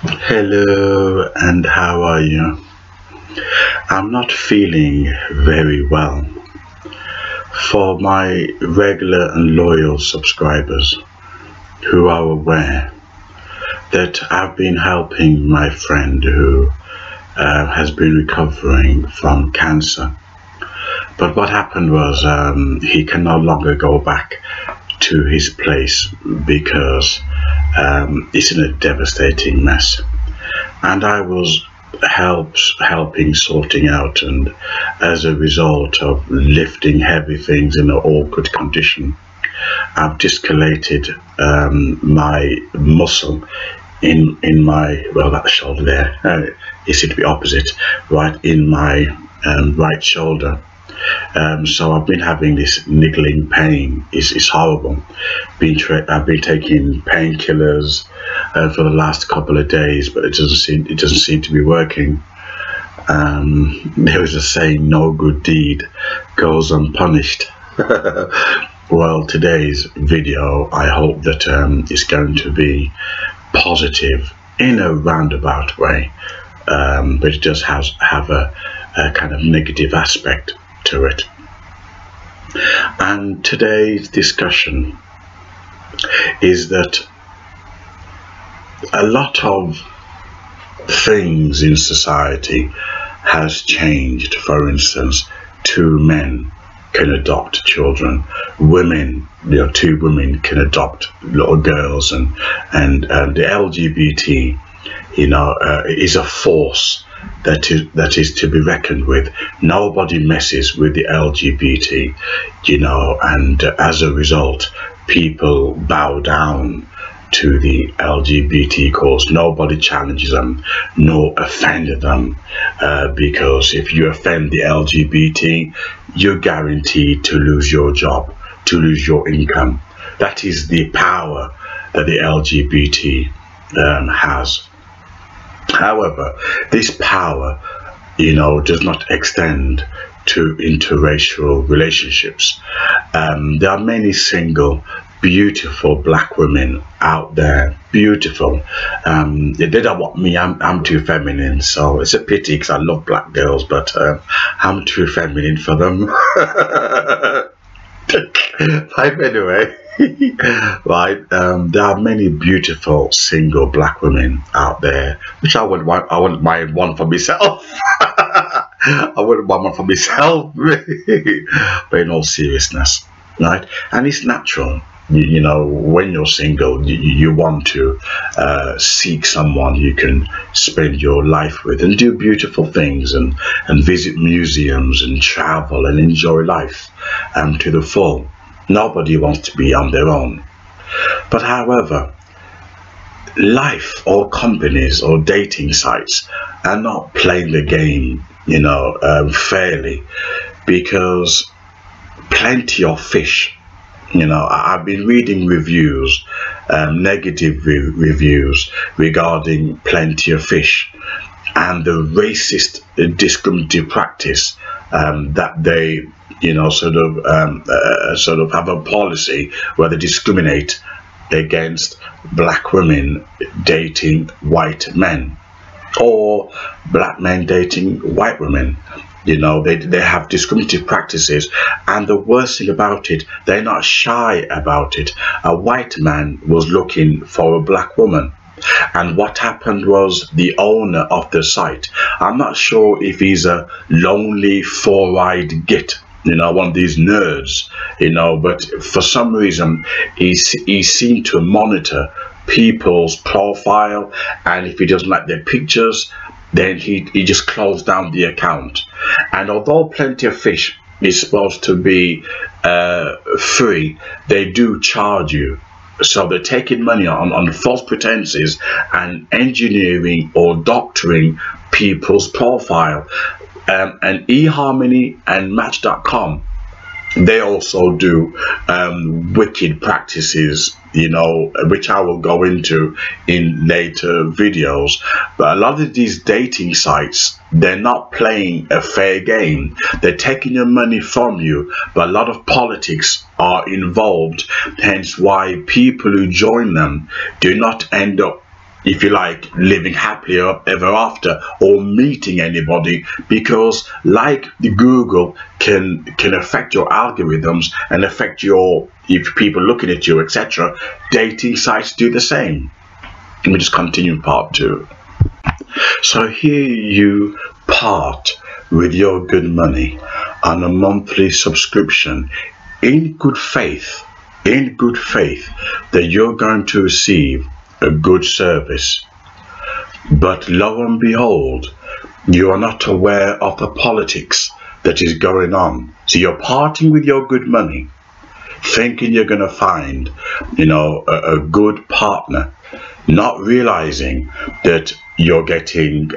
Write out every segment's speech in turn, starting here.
Hello, and how are you? I'm not feeling very well. For my regular and loyal subscribers who are aware that I've been helping my friend who has been recovering from cancer. But what happened was he can no longer go back to his place because it's in a devastating mess. And I was helping sorting out, and as a result of lifting heavy things in an awkward condition, I've discalated my muscle in my, well, that shoulder there, it seemed to be opposite, right in my right shoulder. So I've been having this niggling pain. It's horrible. I've been taking painkillers for the last couple of days, but it doesn't seem to be working. There is a saying, no good deed goes unpunished. Well, today's video, I hope that is going to be positive in a roundabout way, but it does have a kind of negative aspect to it. And today's discussion is that a lot of things in society has changed. For instance, two men can adopt children, women, two women can adopt little girls, and the LGBT, is a force that is to be reckoned with. Nobody messes with the LGBT, and as a result, people bow down to the LGBT cause. Nobody challenges them nor offend them, because if you offend the LGBT, you're guaranteed to lose your job, to lose your income. That is the power that the LGBT has. However, this power, does not extend to interracial relationships. There are many single, beautiful black women out there, beautiful. They don't want me. I'm too feminine, so it's a pity because I love black girls, but I'm too feminine for them. Right, anyway. Right, there are many beautiful single black women out there, which I wouldn't mind one for myself. I wouldn't want one for myself. But in all seriousness, right, and it's natural. When you're single, you want to seek someone you can spend your life with and do beautiful things, and visit museums and travel and enjoy life to the full. Nobody wants to be on their own. But however, life or companies or dating sites are not playing the game, fairly, because plenty of fish. I've been reading reviews, negative reviews regarding Plenty of Fish and the racist discriminative practice that they sort of have a policy where they discriminate against black women dating white men, or black men dating white women. They have discriminative practices, and the worst thing about it, they're not shy about it. A white man was looking for a black woman, and what happened was the owner of the site, I'm not sure if he's a lonely four-eyed git, one of these nerds, but for some reason he seemed to monitor people's profile, and if he doesn't like their pictures, then he just closed down the account. And although Plenty of Fish is supposed to be free, they do charge you. So they're taking money on false pretenses and engineering or doctoring people's profile. And eHarmony and Match.com, they also do wicked practices, which I will go into in later videos. But a lot of these dating sites, they're not playing a fair game. They're taking your money from you, but a lot of politics are involved, hence why people who join them do not end up if you like, living happily ever after or meeting anybody, because like the Google can affect your algorithms and affect your, if people looking at you, etc. Dating sites do the same. Let me just continue part 2. So here you part with your good money on a monthly subscription in good faith that you're going to receive a good service. But lo and behold, you are not aware of the politics that is going on. So you're parting with your good money, thinking you're going to find, you know, a good partner, not realizing that you're getting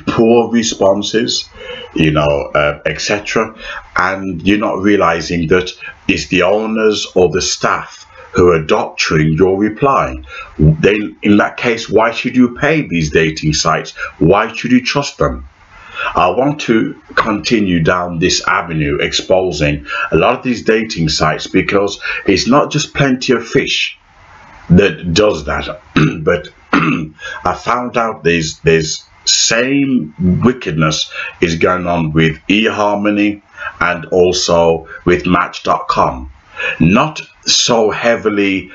poor responses, you know, etc. And you're not realizing that it's the owners or the staff who are doctoring your reply. Then in that case, why should you pay these dating sites? Why should you trust them? I want to continue down this avenue exposing a lot of these dating sites, because it's not just Plenty of Fish that does that, but I found out there's same wickedness is going on with eHarmony and also with Match.com. Not so heavily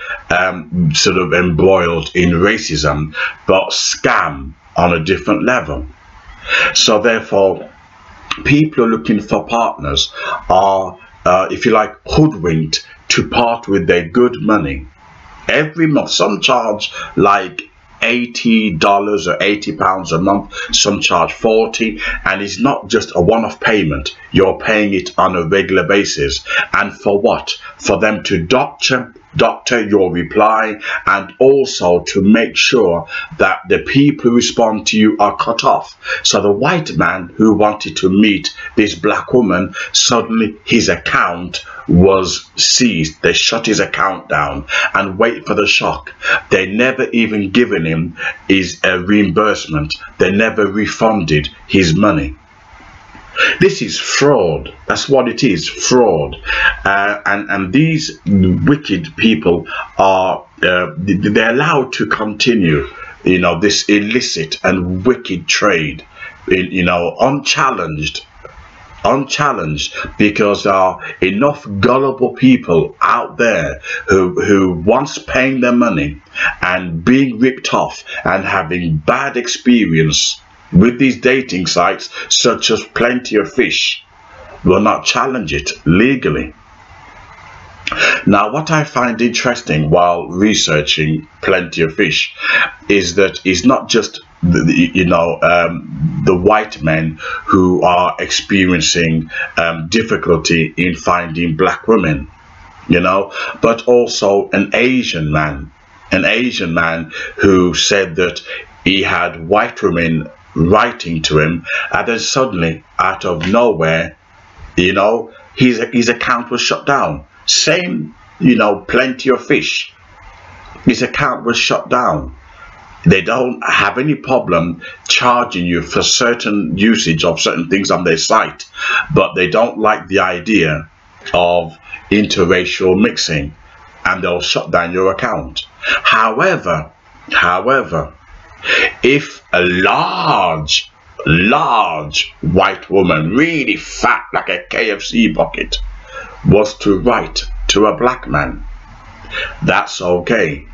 sort of embroiled in racism, but scam on a different level. So therefore, people are looking for partners are, if you like, hoodwinked to part with their good money. Every month, some charge like $80 or £80 a month, some charge 40, and it's not just a one-off payment, you're paying it on a regular basis. And for what? For them to doctor your reply, and also to make sure that the people who respond to you are cut off. So the white man who wanted to meet this black woman, suddenly his account was seized. They shut his account down, and wait for the shock, they never even given him his reimbursement. They never refunded his money. This is fraud. That's what it is, fraud. And these wicked people are they're allowed to continue, you know, this illicit and wicked trade, you know, unchallenged, because there are enough gullible people out there who once paying their money and being ripped off and having bad experience with these dating sites such as Plenty of Fish will not challenge it legally. Now, what I find interesting while researching Plenty of Fish is that it's not just the white men who are experiencing difficulty in finding black women, you know, but also an Asian man who said that he had white women writing to him, and then suddenly out of nowhere, you know, his account was shut down. Same, you know, Plenty of Fish, his account was shut down. They don't have any problem charging you for certain usage of certain things on their site, but they don't like the idea of interracial mixing, and they'll shut down your account. However, if a large white woman, really fat like a KFC bucket, was to write to a black man, that's okay.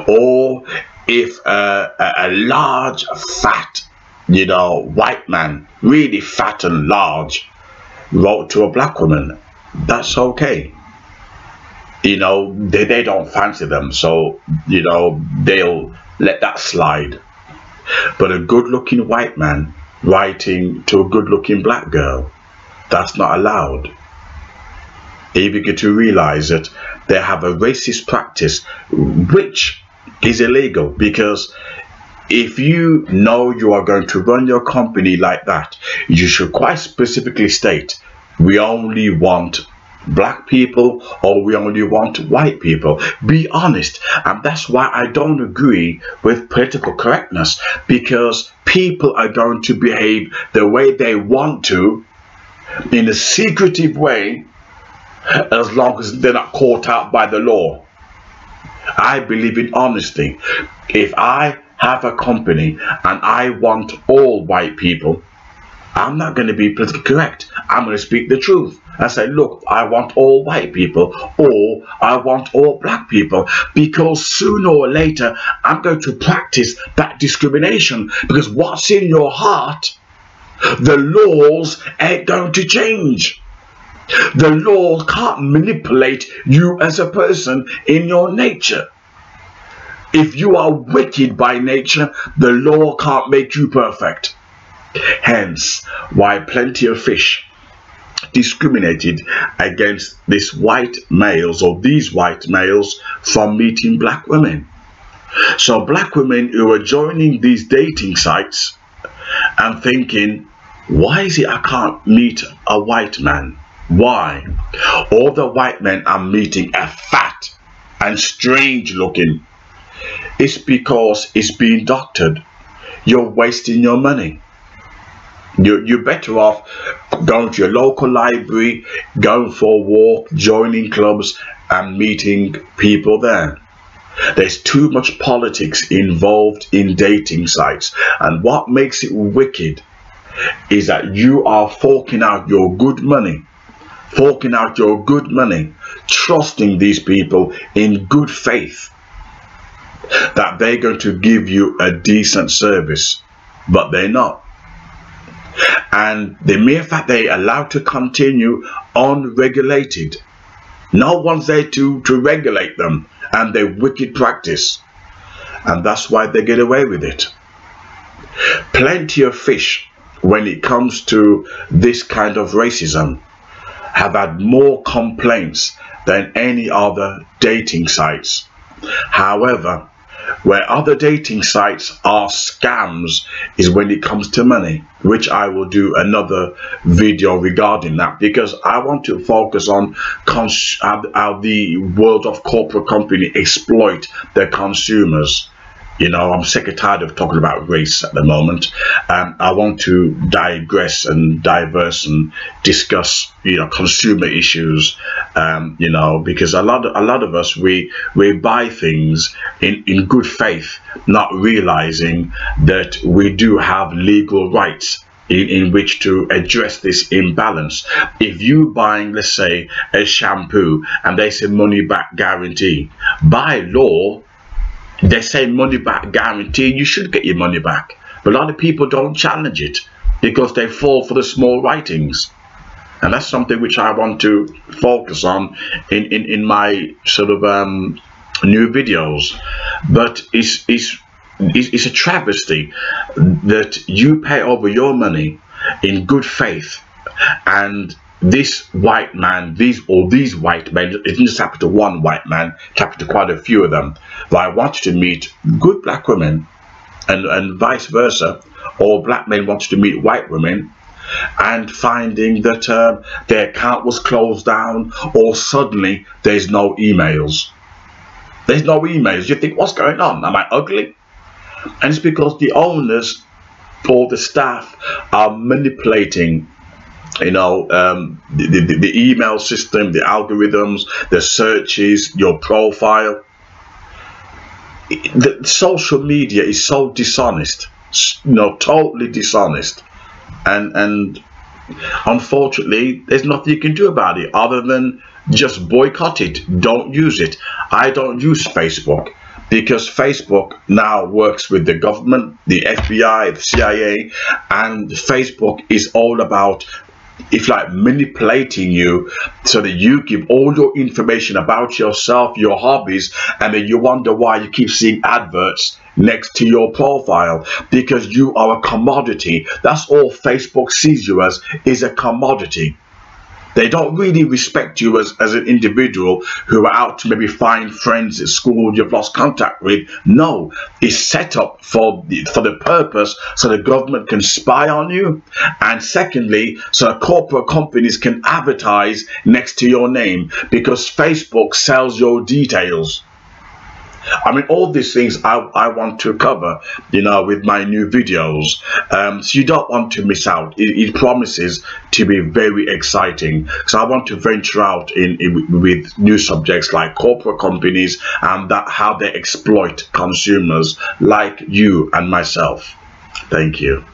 Or if a large fat, you know, white man, really fat and large, wrote to a black woman, that's okay. You know, they don't fancy them, so, you know, they'll let that slide. But a good-looking white man writing to a good-looking black girl, that's not allowed. You begin to realize that they have a racist practice which is illegal, because if you know you are going to run your company like that, you should quite specifically state, we only want black people, or we only want white people. Be honest. And that's why I don't agree with political correctness, because people are going to behave the way they want to in a secretive way, as long as they're not caught out by the law. I believe in honesty. If I have a company and I want all white people, I'm not going to be politically correct. I'm going to speak the truth. I say, look, I want all white people, or I want all black people, because sooner or later I'm going to practice that discrimination, because what's in your heart, the laws ain't going to change. The law can't manipulate you as a person in your nature. If you are wicked by nature, the law can't make you perfect. Hence, why Plenty of Fish discriminated against these white males, or these white males, from meeting black women. So black women who are joining these dating sites and thinking, why is it I can't meet a white man? Why? All the white men I'm meeting are fat and strange looking. It's because it's being doctored. You're wasting your money. You're better off going to your local library, going for a walk, joining clubs and meeting people there. There's too much politics involved in dating sites, and what makes it wicked is that you are forking out your good money, trusting these people in good faith that they're going to give you a decent service, but they're not. And the mere fact they're allowed to continue unregulated, no one's there to regulate them and their wicked practice, and that's why they get away with it. Plenty of Fish, when it comes to this kind of racism, have had more complaints than any other dating sites. However, where other dating sites are scams is when it comes to money, which I will do another video regarding that, because I want to focus on how the world of corporate company exploit their consumers. You know, I'm sick and tired of talking about race at the moment. I want to digress and diverse and discuss, you know, consumer issues. You know, because a lot of us we buy things in good faith, not realizing that we do have legal rights in which to address this imbalance. If you buying, let's say, a shampoo and they say money back guarantee, by law they say money back guarantee, you should get your money back. But a lot of people don't challenge it because they fall for the small writings. And that's something which I want to focus on in my sort of new videos. But it's a travesty that you pay over your money in good faith, and this white man, these white men, it didn't just happen to one white man, it happened to quite a few of them. But I want you to meet good black women, and vice versa, or black men want you to meet white women, and finding that their account was closed down, or suddenly there's no emails. There's no emails. You think, what's going on? Am I ugly? And it's because the owners or the staff are manipulating, you know, the email system, the algorithms, the searches, your profile. The social media is so dishonest, you know, totally dishonest, and unfortunately there's nothing you can do about it other than just boycott it. Don't use it. I don't use Facebook because Facebook now works with the government, the FBI, the CIA, and Facebook is all about, if like, manipulating you so that you give all your information about yourself, your hobbies, and then you wonder why you keep seeing adverts next to your profile, because you are a commodity. That's all Facebook sees you as, is a commodity. They don't really respect you as an individual who are out to maybe find friends at school you've lost contact with. No, it's set up for the purpose so the government can spy on you, and secondly, so corporate companies can advertise next to your name, because Facebook sells your details. I mean, all these things I want to cover, you know, with my new videos. So you don't want to miss out. It promises to be very exciting. So I want to venture out with new subjects like corporate companies and how they exploit consumers like you and myself. Thank you.